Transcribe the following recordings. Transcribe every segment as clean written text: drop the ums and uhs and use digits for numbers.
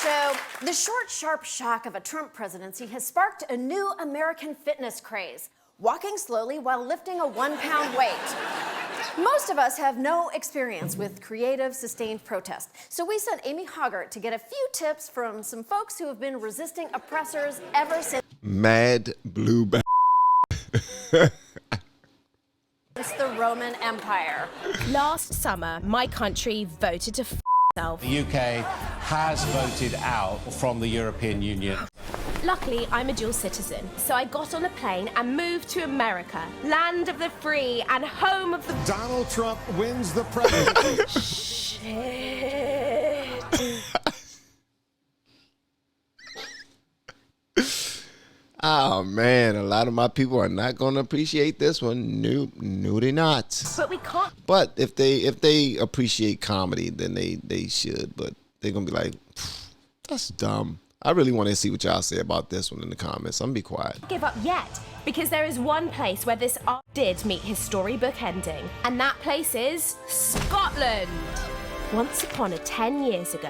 show, the short, sharp shock of a Trump presidency has sparked a new American fitness craze, walking slowly while lifting a 1-pound weight. Most of us have no experience with creative, sustained protest, so we sent Amy Hoggart to get a few tips from some folks who have been resisting oppressors ever since Mad Blue the Roman Empire. Last summer, my country voted to itself. The UK has voted out from the European Union. Luckily, I'm a dual citizen, so I got on a plane and moved to America, land of the free and home of the... Donald Trump wins the presidency. Shit. Oh man, a lot of my people are not going to appreciate this one. No, they're not. But we can't. But if they appreciate comedy, then they should. But they're gonna be like, that's dumb. I really want to see what y'all say about this one in the comments. I'm gonna be quiet. Give up yet, because there is one place where this art did meet his storybook ending, and that place is Scotland. Once upon 10 years ago,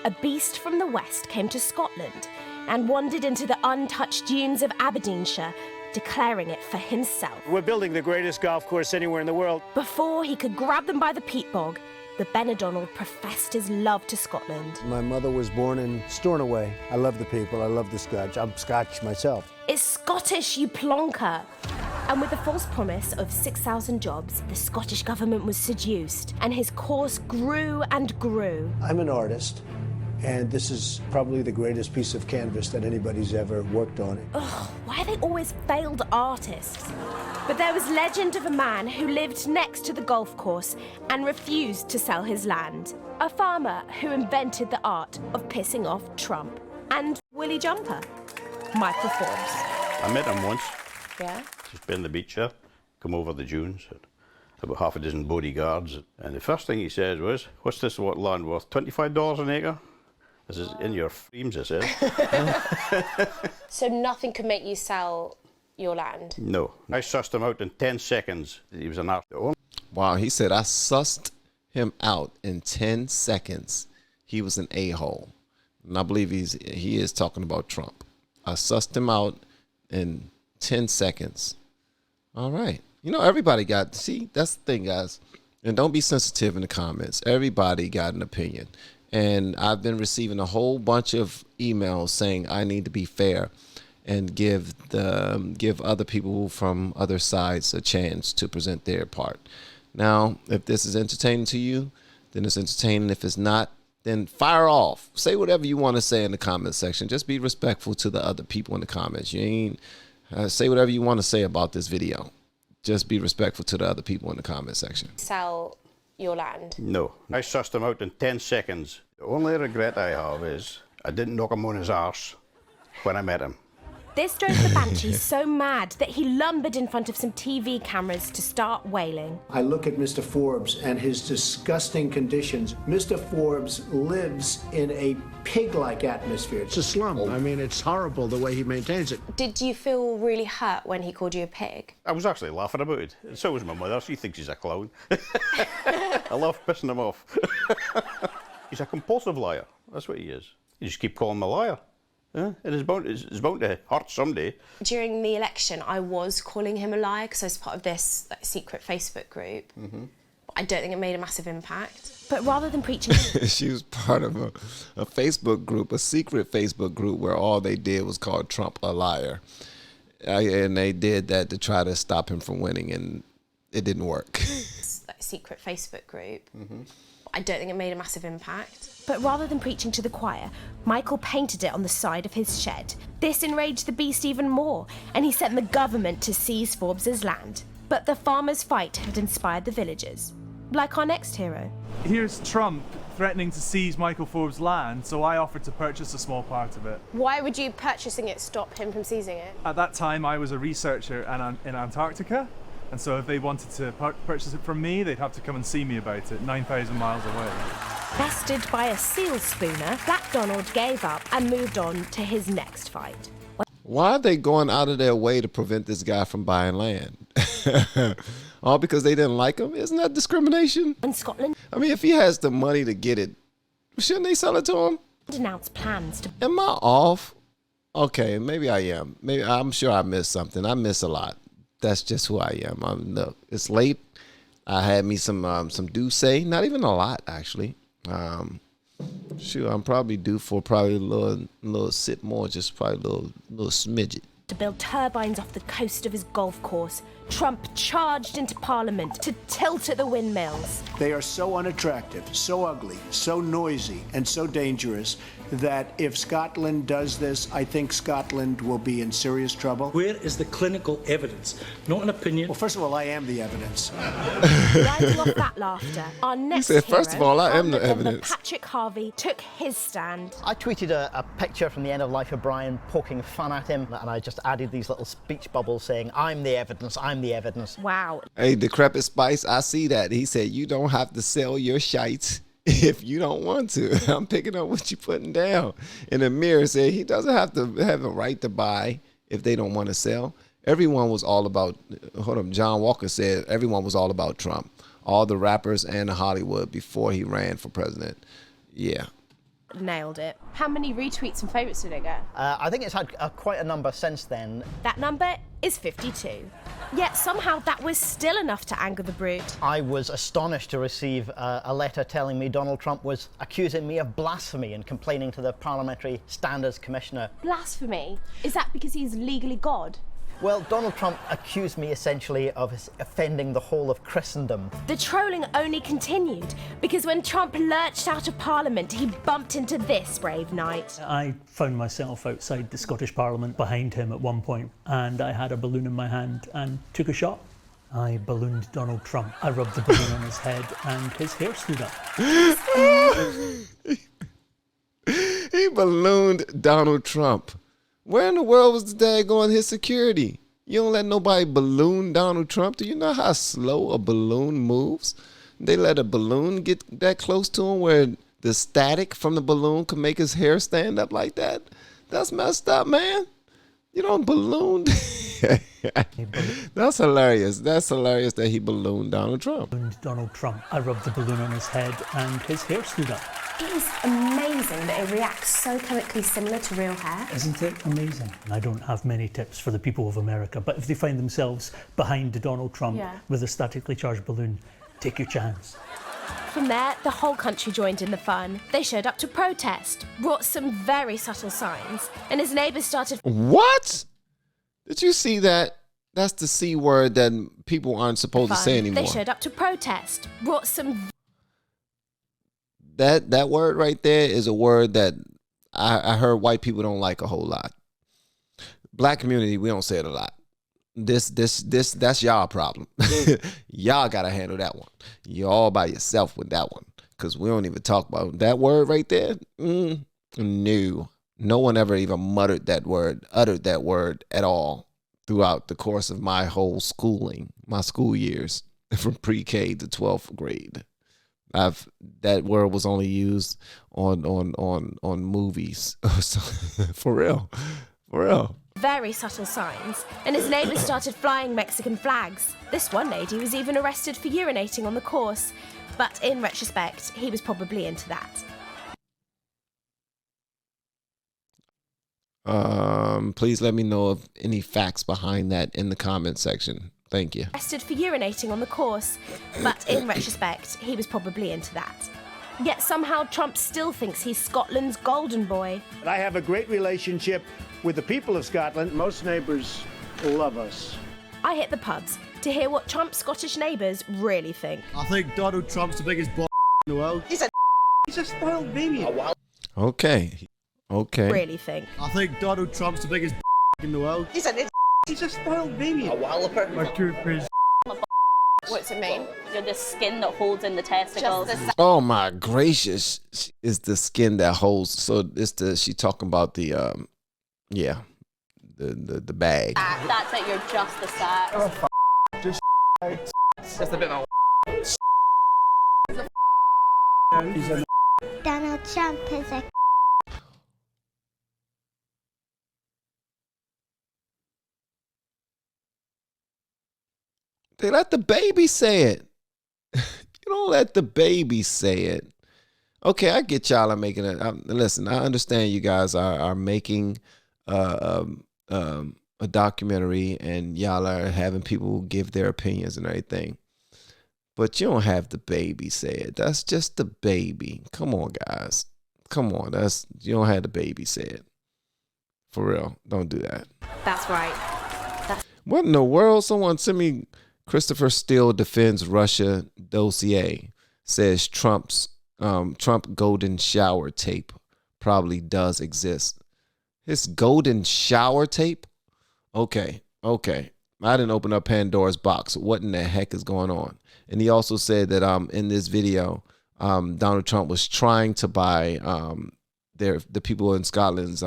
a beast from the west came to Scotland and wandered into the untouched dunes of Aberdeenshire, declaring it for himself. We're building the greatest golf course anywhere in the world. Before he could grab them by the peat bog, the Benidonald professed his love to Scotland. My mother was born in Stornoway. I love the people, I love the Scotch. I'm Scotch myself. It's Scottish, you plonker. And with the false promise of 6,000 jobs, the Scottish government was seduced, and his course grew and grew. I'm an artist, and this is probably the greatest piece of canvas that anybody's ever worked on. Ugh, why are they always failed artists? But there was legend of a man who lived next to the golf course and refused to sell his land. A farmer who invented the art of pissing off Trump and Willie Jumper, Michael Forbes. I met him once. Yeah? Just been on the beach there, come over the dunes, about half a dozen bodyguards. And the first thing he says was, what's this land worth, $25 an acre? This is in your frames, I said. So nothing could make you sell your land? No. I sussed him out in 10 seconds. He was an arsehole. Wow, he said I sussed him out in 10 seconds. He was an a-hole. And I believe he is talking about Trump. I sussed him out in 10 seconds. All right. You know, everybody got, see, that's the thing, guys. And don't be sensitive in the comments. Everybody got an opinion. And I've been receiving a whole bunch of emails saying I need to be fair and give other people from other sides a chance to present their part. Now, if this is entertaining to you, then it's entertaining. If it's not, then fire off. Say whatever you want to say in the comment section. Just be respectful to the other people in the comments. You ain't say whatever you want to say about this video. Just be respectful to the other people in the comment section. Sell your land? No. I sussed him out in 10 seconds. The only regret I have is I didn't knock him on his arse when I met him. This drove the Banshee so mad that he lumbered in front of some TV cameras to start wailing. I look at Mr. Forbes and his disgusting conditions. Mr. Forbes lives in a pig-like atmosphere. It's a slum. I mean, it's horrible the way he maintains it. Did you feel really hurt when he called you a pig? I was actually laughing about it. So was my mother. She thinks he's a clown. I love pissing him off. He's a compulsive liar. That's what he is. You just keep calling him a liar. Yeah, it is bound to hurt someday. During the election, I was calling him a liar because I was part of this secret Facebook group. Mm-hmm. But I don't think it made a massive impact. But rather than preaching... She was part of a Facebook group, a secret Facebook group where all they did was call Trump a liar. And they did that to try to stop him from winning, and it didn't work. Secret Facebook group. Mm-hmm. I don't think it made a massive impact. But rather than preaching to the choir, Michael painted it on the side of his shed. This enraged the beast even more, and he sent the government to seize Forbes' land. But the farmers' fight had inspired the villagers, like our next hero. Here's Trump threatening to seize Michael Forbes' land, so I offered to purchase a small part of it. Why would you purchasing it stop him from seizing it? At that time, I was a researcher in Antarctica. And so if they wanted to purchase it from me, they'd have to come and see me about it, 9,000 miles away. Bested by a seal spooner, Black Donald gave up and moved on to his next fight. Why are they going out of their way to prevent this guy from buying land? All because they didn't like him? Isn't that discrimination? In Scotland? I mean, if he has the money to get it, shouldn't they sell it to him? announced plans to... Am I off? Okay, maybe I am. Maybe I'm sure I missed something. I miss a lot. That's just who I am. Look, it's late. I had me some douce. Not even a lot, actually. Shoot, I'm probably due for probably a little sip more, just probably a little smidget. To build turbines off the coast of his golf course, Trump charged into Parliament to tilt at the windmills. They are so unattractive, so ugly, so noisy, and so dangerous that if Scotland does this, I think Scotland will be in serious trouble. Where is the clinical evidence? Not an opinion. Well, first of all, I am the evidence. Riding off that laughter, our next said, "First of all, I am the evidence." Patrick Harvey took his stand. I tweeted a picture from the end of Life of Brian poking fun at him, and I just added these little speech bubbles saying, "I'm the evidence, I'm the evidence." Wow. Hey, Decrepit Spice, I see that. He said, you don't have to sell your shites if you don't want to. I'm picking up what you're putting down. And Amir said he doesn't have to have a right to buy if they don't want to sell. Everyone was all about, John Walker said everyone was all about Trump. All the rappers and Hollywood before he ran for president. Yeah. Nailed it. How many retweets and favourites did it get? I think it's had quite a number since then. That number is 52. Yet somehow that was still enough to anger the brute. I was astonished to receive a letter telling me Donald Trump was accusing me of blasphemy and complaining to the Parliamentary Standards Commissioner. Blasphemy? Is that because he's legally God? Well, Donald Trump accused me essentially of offending the whole of Christendom. The trolling only continued because when Trump lurched out of Parliament, he bumped into this brave knight. I found myself outside the Scottish Parliament behind him at one point, and I had a balloon in my hand and took a shot. I ballooned Donald Trump. I rubbed the balloon on his head and his hair stood up. He ballooned Donald Trump. Where in the world was the daggone his security? You don't let nobody balloon Donald Trump. Do you know how slow a balloon moves? They let a balloon get that close to him where the static from the balloon could make his hair stand up like that? That's messed up, man. You don't balloon. That's hilarious. That's hilarious that he ballooned Donald Trump. Donald Trump. I rubbed the balloon on his head and his hair stood up. It is amazing that it reacts so chemically similar to real hair. Isn't it amazing? I don't have many tips for the people of America, but if they find themselves behind Donald Trump with a statically charged balloon, take your chance. From there, the whole country joined in the fun. They showed up to protest, brought some very subtle signs, and his neighbours started... What? Did you see that? That's the C word that people aren't supposed to say anymore. They showed up to protest, brought some... That word right there is a word that I heard white people don't like a whole lot. Black community, we don't say it a lot. That's y'all problem. Y'all gotta handle that one. You're all by yourself with that one. Cause we don't even talk about that word right there. No one ever even uttered that word at all throughout the course of my whole schooling, my school years from pre-K to 12th grade. That word was only used on movies. For real. Very subtle signs, and his neighbours started flying Mexican flags. This one lady was even arrested for urinating on the course, but in retrospect, he was probably into that. Please let me know of any facts behind that in the comment section. Thank you. Arrested for urinating on the course, but in retrospect, he was probably into that. Yet somehow Trump still thinks he's Scotland's golden boy. I have a great relationship with the people of Scotland. Most neighbours love us. I hit the pubs to hear what Trump's Scottish neighbours really think. I think Donald Trump's the biggest in the world. He's a spoiled baby. Okay. Really think. I think Donald Trump's the biggest in the world. He's a spoiled baby. A walloper. My toothpaste. What's it mean? You're the skin that holds in the testicles. Oh my gracious! It's the skin that holds. So she talking about the the bag. That's it. You're just the sack. Oh, just a bit of Donald Trump is a... They let the baby say it. You don't let the baby say it. Okay, I get y'all are making it. Listen, I understand you guys are making a documentary and y'all are having people give their opinions and everything. But you don't have the baby say it. That's just the baby. Come on, guys. Come on. You don't have the baby say it. For real. Don't do that. That's right. What in the world? Someone sent me Christopher Steele defends Russia dossier. Says Trump golden shower tape probably does exist. His golden shower tape? Okay. I didn't open up Pandora's box. What in the heck is going on? And he also said that in this video, Donald Trump was trying to buy the people in Scotland's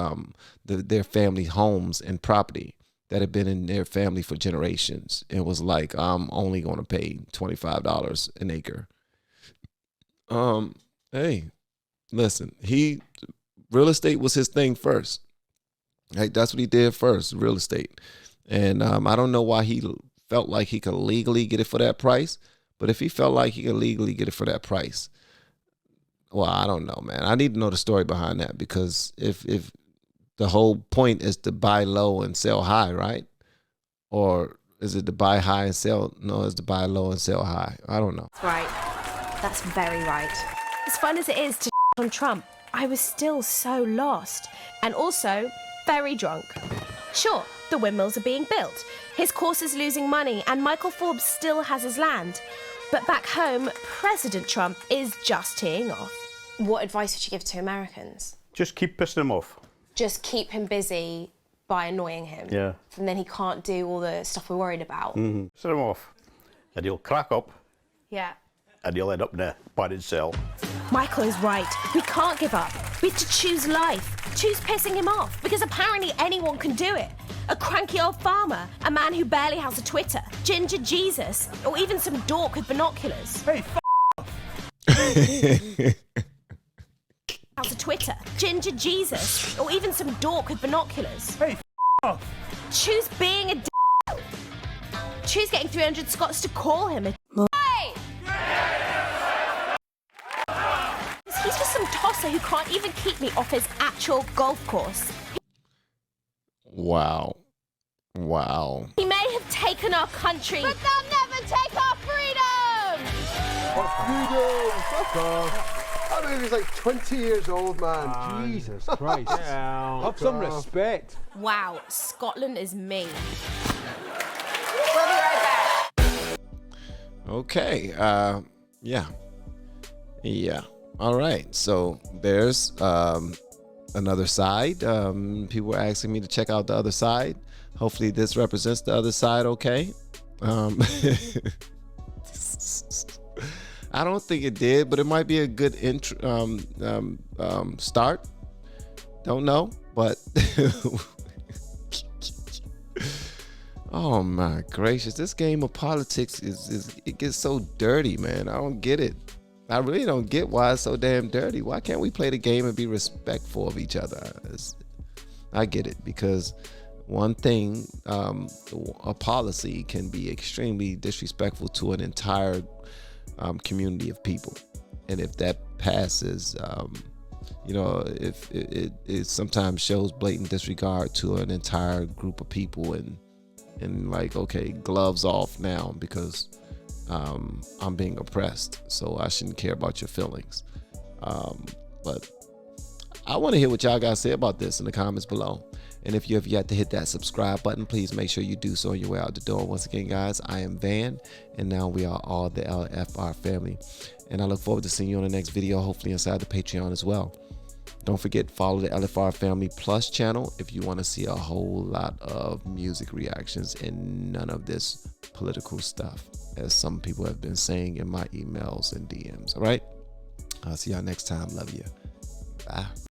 their family homes and property that had been in their family for generations. It was like, I'm only going to pay $25 an acre. Hey, listen, real estate was his thing first. Like, that's what he did first, real estate. And I don't know why he felt like he could legally get it for that price. But if he felt like he could legally get it for that price, well, I don't know, man. I need to know the story behind that, because if the whole point is to buy low and sell high, right? Or is it to buy high and sell? No, it's to buy low and sell high. I don't know. That's right. That's very right. As fun as it is to on Trump, I was still so lost. And also very drunk. Sure, the windmills are being built. His course is losing money and Michael Forbes still has his land. But back home, President Trump is just teeing off. What advice would you give to Americans? Just keep pissing him off. Just keep him busy by annoying him. Yeah. And then he can't do all the stuff we're worried about. Mm-hmm. Piss him off. And he'll crack up. Yeah. And he'll end up in a padded cell. Michael is right. We can't give up. We have to choose life. Choose pissing him off, because apparently anyone can do it. A cranky old farmer, a man who barely has a Twitter, Ginger Jesus, or even some dork with binoculars. Hey, Has a Twitter, Ginger Jesus, or even some dork with binoculars. Hey, Choose being a Choose getting 300 Scots to call him a Hey! He's just some tosser who can't even keep me off his actual golf course. Wow. He may have taken our country, but they'll never take our freedom! Freedom! Fuck off. That movie's like 20 years old, man. Jesus Christ. Have some respect. Wow, Scotland is mean. We'll be right back. Okay. Yeah. All right. So there's another side. People were asking me to check out the other side. Hopefully this represents the other side. Okay. I don't think it did, but it might be a good start. Don't know, but oh my gracious, this game of politics it gets so dirty, man. I don't get it. I really don't get why it's so damn dirty. Why can't we play the game and be respectful of each other? I get it, because one thing, a policy can be extremely disrespectful to an entire community of people, and if that passes, if it sometimes shows blatant disregard to an entire group of people, and like, okay, gloves off now, because I'm being oppressed, so I shouldn't care about your feelings. But I want to hear what y'all guys say about this in the comments below. And if you have yet to hit that subscribe button, please make sure you do so on your way out the door. Once again, guys, I am Van, and now we are all the LFR family. And I look forward to seeing you on the next video, hopefully inside the Patreon as well. Don't forget, follow the LFR Family Plus channel if you want to see a whole lot of music reactions and none of this political stuff, as some people have been saying in my emails and DMs. All right? I'll see y'all next time. Love you. Bye.